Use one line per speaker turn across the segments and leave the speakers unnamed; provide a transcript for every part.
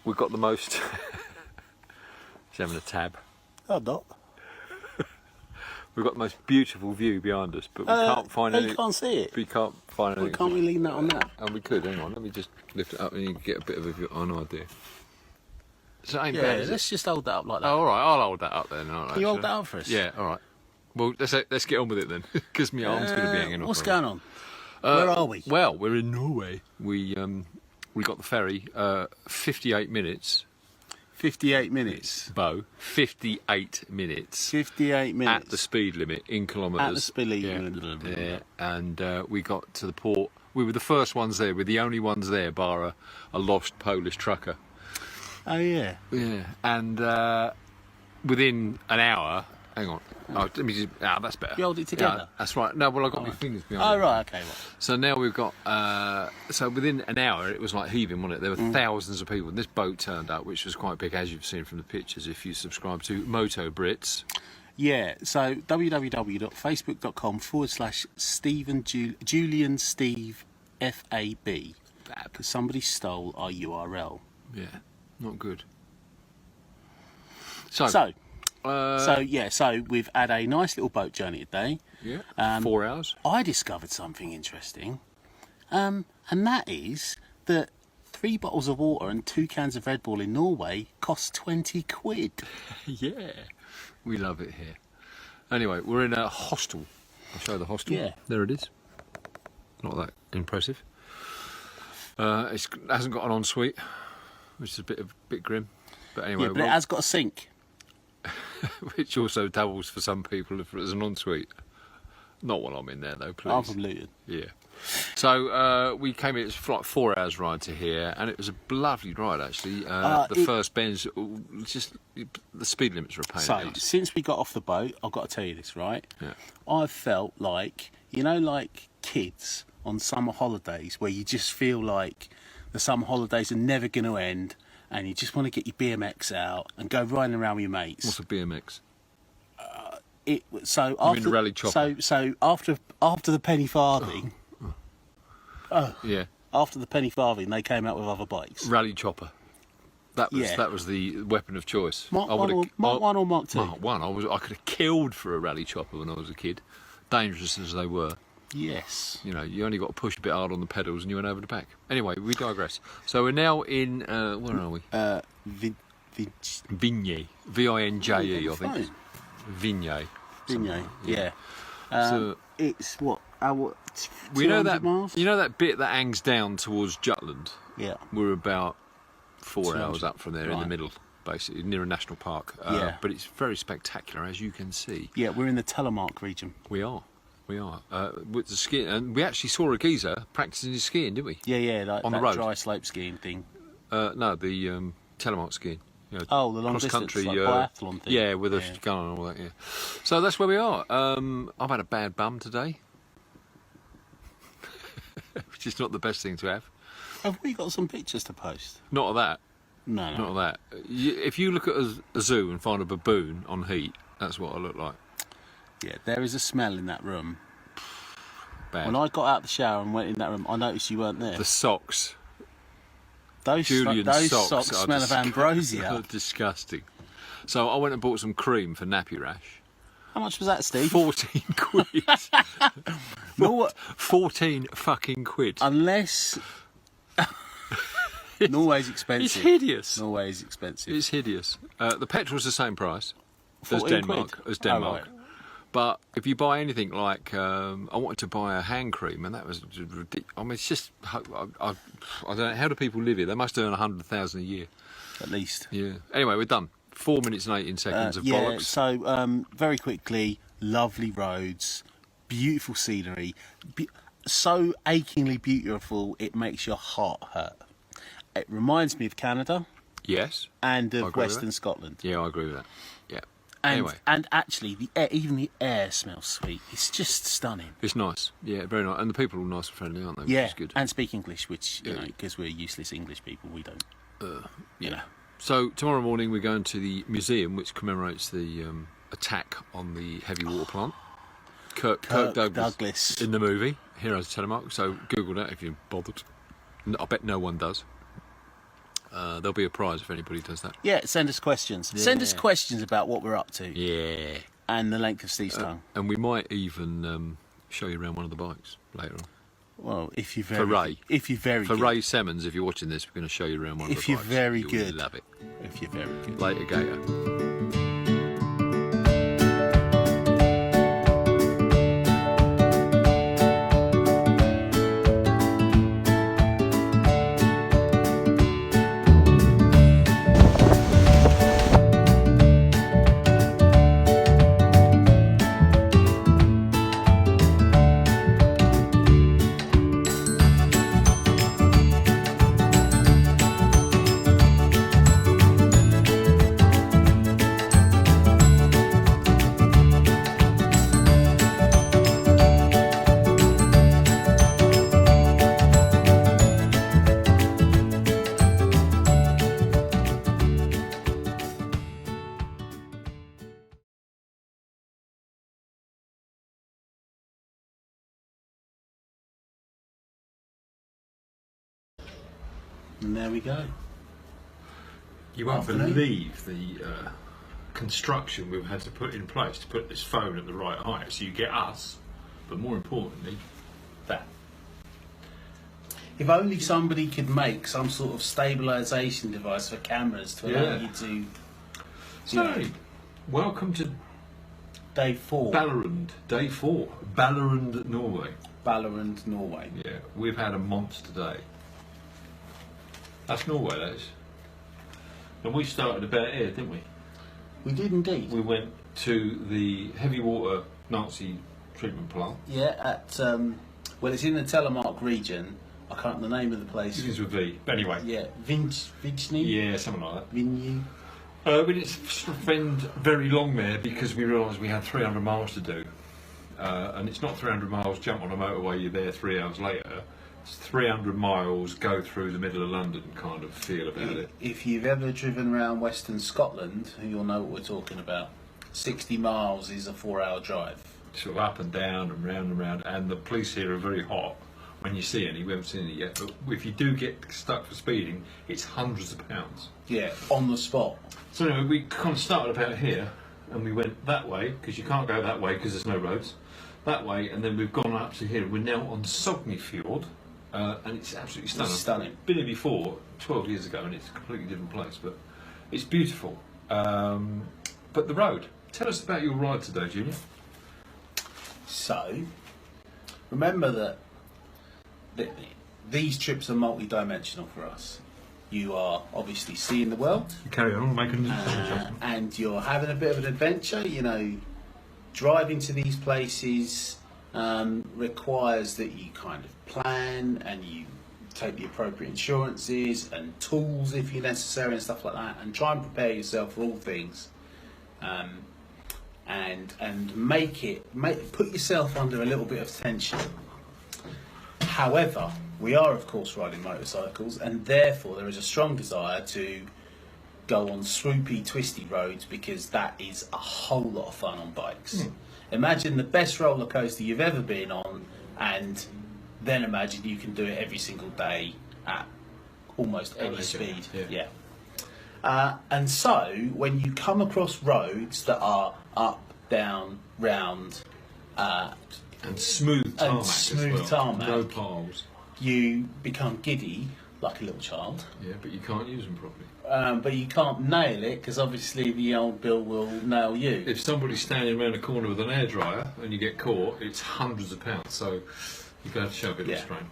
we've got the most... He's having a tab.
I'm not.
We've got the most beautiful view behind us, but we can't find any...
You can't see it.
We can't find anything.
Can't we lean that on that?
And we could, hang on, let me just lift it up and you can get a bit of a view. Oh, no idea. So it ain't bad, is
let's just hold that up like that.
Oh, all right, I'll hold that up then.
Can you hold that up for us?
Yeah, all right. Well, let's get on with it then, because my arm's going to be hanging off.
What's going on? Where are we?
Well, we're in Norway. We got the ferry, 58 minutes.
58 minutes.
Bo, 58 minutes.
58 minutes.
At the speed limit in kilometres.
At the speed limit.
Yeah, and we got to the port. We were the first ones there. We're the only ones there, bar a lost Polish trucker.
Oh, yeah.
Yeah, and within an hour... Hang on. Oh, let me just... Ah, that's better.
You hold it together?
Yeah, that's right. No, well, I've got my fingers behind
Oh, right, okay. Right.
So now we've got... so within an hour, it was like heaving, wasn't it? There were thousands of people. And this boat turned up, which was quite big, as you've seen from the pictures, if you subscribe to Moto Brits.
Yeah, so www.facebook.com/Julian Steve FAB. Because somebody stole our URL.
Yeah, not good.
So we've had a nice little boat journey today.
Yeah, 4 hours.
I discovered something interesting, and that is that 3 bottles of water and 2 cans of Red Bull in Norway cost 20 quid.
Yeah, we love it here. Anyway, we're in a hostel. I'll show you the hostel.
Yeah.
There it is. Not that impressive. It hasn't got an ensuite, which is a bit grim. But anyway,
Yeah, but it has got a sink.
Which also doubles for some people if there's an ensuite. Not while I'm in there though, please.
I'm from Luton.
Yeah. So we came in, it was like 4 hours ride to here, and it was a lovely ride actually. The first bends, just the speed limits were a pain.
So, since we got off the boat, I've got to tell you this, right?
Yeah.
I've felt like, like kids on summer holidays where you just feel like the summer holidays are never going to end and you just want to get your BMX out and go riding around with your mates.
What's a BMX?
So
after the rally chopper.
So after the penny farthing,
yeah.
After the penny farthing, they came out with other bikes.
Rally chopper. That was the weapon of choice.
Mark 1 or Mark 2?
Mark 1. I could have killed for a rally chopper when I was a kid, dangerous as they were.
Yes.
You know, you only got to push a bit hard on the pedals and you went over the back. Anyway, we digress. So we're now in, where are we? Vignay. V-I-N-J-E, I think. Vignay.
Vignay, yeah.
So
it's what?
We know that
miles?
You know that bit that hangs down towards Jutland?
Yeah.
We're about 4 hours up from there in the middle, basically, near a national park.
Yeah.
But it's very spectacular, as you can see.
Yeah, we're in the Telemark region.
We are. With the skiing, and we actually saw a geezer practicing his skiing, didn't we?
Yeah, like
on
that
the road.
Dry slope skiing thing.
No, the telemark skiing. You know,
the long distance,
country,
like biathlon thing.
Yeah, with a gun and all that. Yeah. So that's where we are. I've had a bad bum today, which is not the best thing to have.
Have we got some pictures to post?
Not of that.
No.
Not of that. If you look at a zoo and find a baboon on heat, that's what I look like.
Yeah, there is a smell in that room.
Bad.
When I got out of the shower and went in that room, I noticed you weren't there.
The socks.
Those socks smell of ambrosia.
Disgusting. So I went and bought some cream for nappy rash.
How much was that, Steve?
14 quid.
No,
14 fucking quid.
Unless... Norway's expensive.
It's hideous.
Norway's expensive.
It's hideous. The petrol's the same price as Denmark.
Oh, right.
But if you buy anything like, I wanted to buy a hand cream, and that was ridiculous. I mean, it's just, I don't know, how do people live here? They must earn 100,000 a year.
At least.
Yeah. Anyway, we're done. 4 minutes and 18 seconds of bollocks.
So very quickly, lovely roads, beautiful scenery, so achingly beautiful it makes your heart hurt. It reminds me of Canada.
Yes.
And of Western Scotland.
Yeah, I agree with that. Yeah.
And, and actually, the air, even the air smells sweet. It's just stunning.
It's nice. Yeah, very nice. And the people are nice and friendly, aren't they?
Yeah,
which is good.
and speak English, which, you know, because we're useless English people, we don't.
You know. So tomorrow morning we're going to the museum which commemorates the attack on the heavy water plant. Kirk Douglas in the movie Heroes of Telemark. So Google that if you're bothered. I bet no one does. There'll be a prize if anybody does that.
Yeah, send us questions.
Yeah.
Send us questions about what we're up to.
Yeah.
And the length of Steve's tongue.
And we might even show you around one of the bikes later on.
Well, if you're
For Ray.
good.
Ray Simmons, if you're watching this, we're going to show you around one of the bikes.
If you're very
You'll
good.
love it.
If you're very good.
Later, Gator.
And there we go.
You won't
Afternoon.
believe the construction we've had to put in place to put this phone at the right height. So you get us, but more importantly, that.
If only somebody could make some sort of stabilisation device for cameras to allow
Yeah.
you to...
So, welcome to
Day 4.
Ballerund, day 4. Ballerund, Norway.
Ballerund, Norway.
Yeah, we've had a monster day. That's Norway, that is. And we started about here, didn't we?
We did indeed.
We went to the heavy water Nazi treatment plant.
Yeah, at... well, it's in the Telemark region. I can't remember the name of the place.
Begins with V. But anyway.
Yeah, Vijny?
Yeah, something like that.
Vinyu?
We didn't spend very long there because we realised we had 300 miles to do. And it's not 300 miles, jump on a motorway, you're there 3 hours later. It's 300 miles, go through the middle of London kind of feel about it.
If you've ever driven around Western Scotland, you'll know what we're talking about. 60 miles is a 4-hour drive.
Sort of up and down and round and round. And the police here are very hot when you see any. We haven't seen it yet. But if you do get stuck for speeding, it's hundreds of pounds.
Yeah, on the spot.
So anyway, we kind of started about here and we went that way because you can't go that way because there's no roads. That way, and then we've gone up to here. We're now on Sognefjord, and it's absolutely stunning.
It's stunning.
I've been here before, 12 years ago, and it's a completely different place, but it's beautiful. But the road. Tell us about your ride today, Junior.
So, remember that these trips are multi-dimensional for us. You are obviously seeing the world,
Carry on, making
and you're having a bit of an adventure. You know, driving to these places requires that you kind of plan and you take the appropriate insurances and tools if you're necessary and stuff like that, and try and prepare yourself for all things, and put yourself under a little bit of tension. However, we are of course riding motorcycles, and therefore there is a strong desire to go on swoopy, twisty roads because that is a whole lot of fun on bikes. Imagine the best roller coaster you've ever been on, and then imagine you can do it every single day at almost any speed. Yeah. And so when you come across roads that are up, down, round,
and smooth tarmac as well. No piles.
you become giddy like a little child.
Yeah, but you can't use them properly.
But you can't nail it because obviously the old Bill will nail you.
If somebody's standing around a corner with an airdryer and you get caught, it's hundreds of pounds. So you're going to have to show a bit of restraint.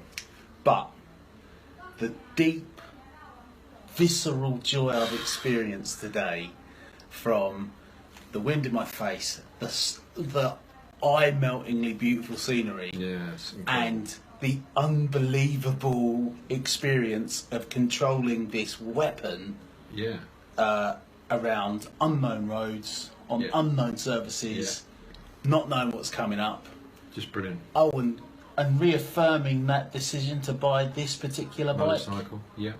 But the deep, visceral joy I've experienced today, from the wind in my face, the eye-meltingly beautiful scenery, and the unbelievable experience of controlling this weapon around unknown roads, on unknown surfaces, not knowing what's coming up.
Just brilliant.
Oh, and reaffirming that decision to buy this particular
motorcycle. Yeah.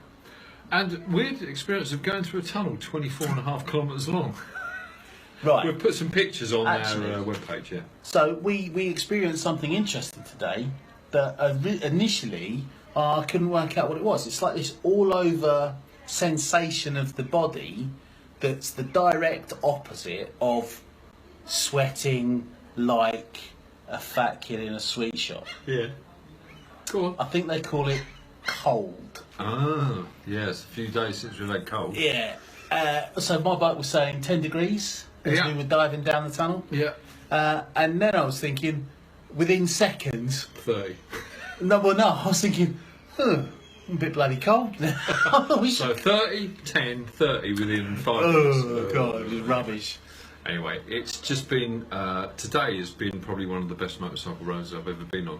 And weird experience of going through a tunnel 24.5 kilometres long.
Right.
We'll put some pictures on our webpage, yeah.
So we experienced something interesting today that initially I couldn't work out what it was. It's like this all over sensation of the body that's the direct opposite of sweating like a fat kid in a sweet shop.
Yeah. Go on.
I think they call it cold.
Ah, yes, a few days since we've had cold.
Yeah. So my bike was saying 10 degrees as we were diving down the tunnel.
Yeah.
And then I was thinking, within seconds...
30.
No, I was thinking, I'm a bit bloody cold now.
So 30, 10, 30 within 5 minutes.
Oh, God, it was rubbish.
Anyway, it's just been, today has been probably one of the best motorcycle roads I've ever been on.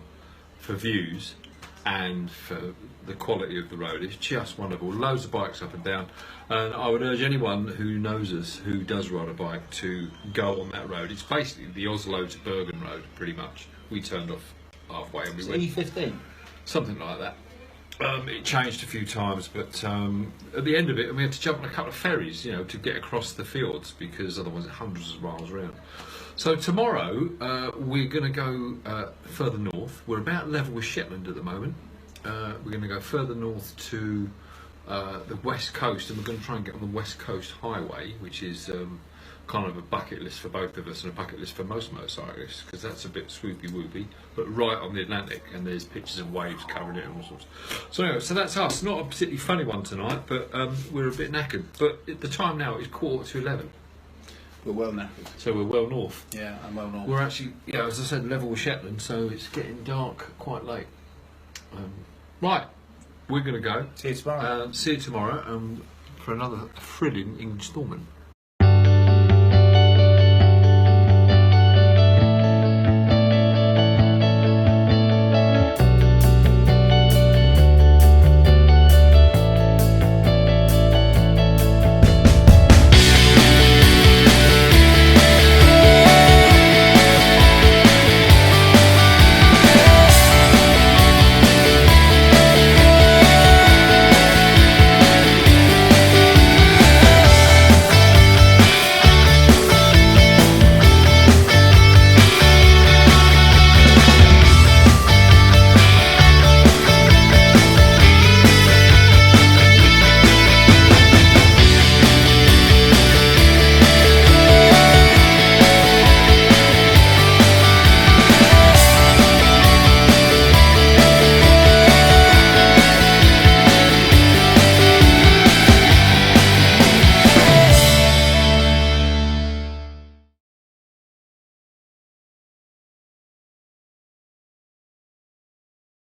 For views and for the quality of the road. It's just wonderful. Loads of bikes up and down. And I would urge anyone who knows us, who does ride a bike, to go on that road. It's basically the Oslo to Bergen road, pretty much. We turned off halfway and we went...
E15?
Something like that. It changed a few times, but at the end of it, we had to jump on a couple of ferries, you know, to get across the fields, because otherwise it's hundreds of miles around. So tomorrow we're going to go further north. We're about level with Shetland at the moment. We're going to go further north to the west coast, and we're going to try and get on the West Coast Highway, which is kind of a bucket list for both of us and a bucket list for most motorcyclists, because that's a bit swoopy whoopy, but right on the Atlantic, and there's pictures of waves covering it and all sorts. So anyway, so that's us. Not a particularly funny one tonight, but we're a bit knackered. But at the time now is 11:15.
We're well knackered.
So we're well north.
Yeah, I'm well north.
We're actually, yeah, as I said, level with Shetland, so it's getting dark quite late. Right, we're going to go.
See you tomorrow.
See you tomorrow for another thrilling instalment.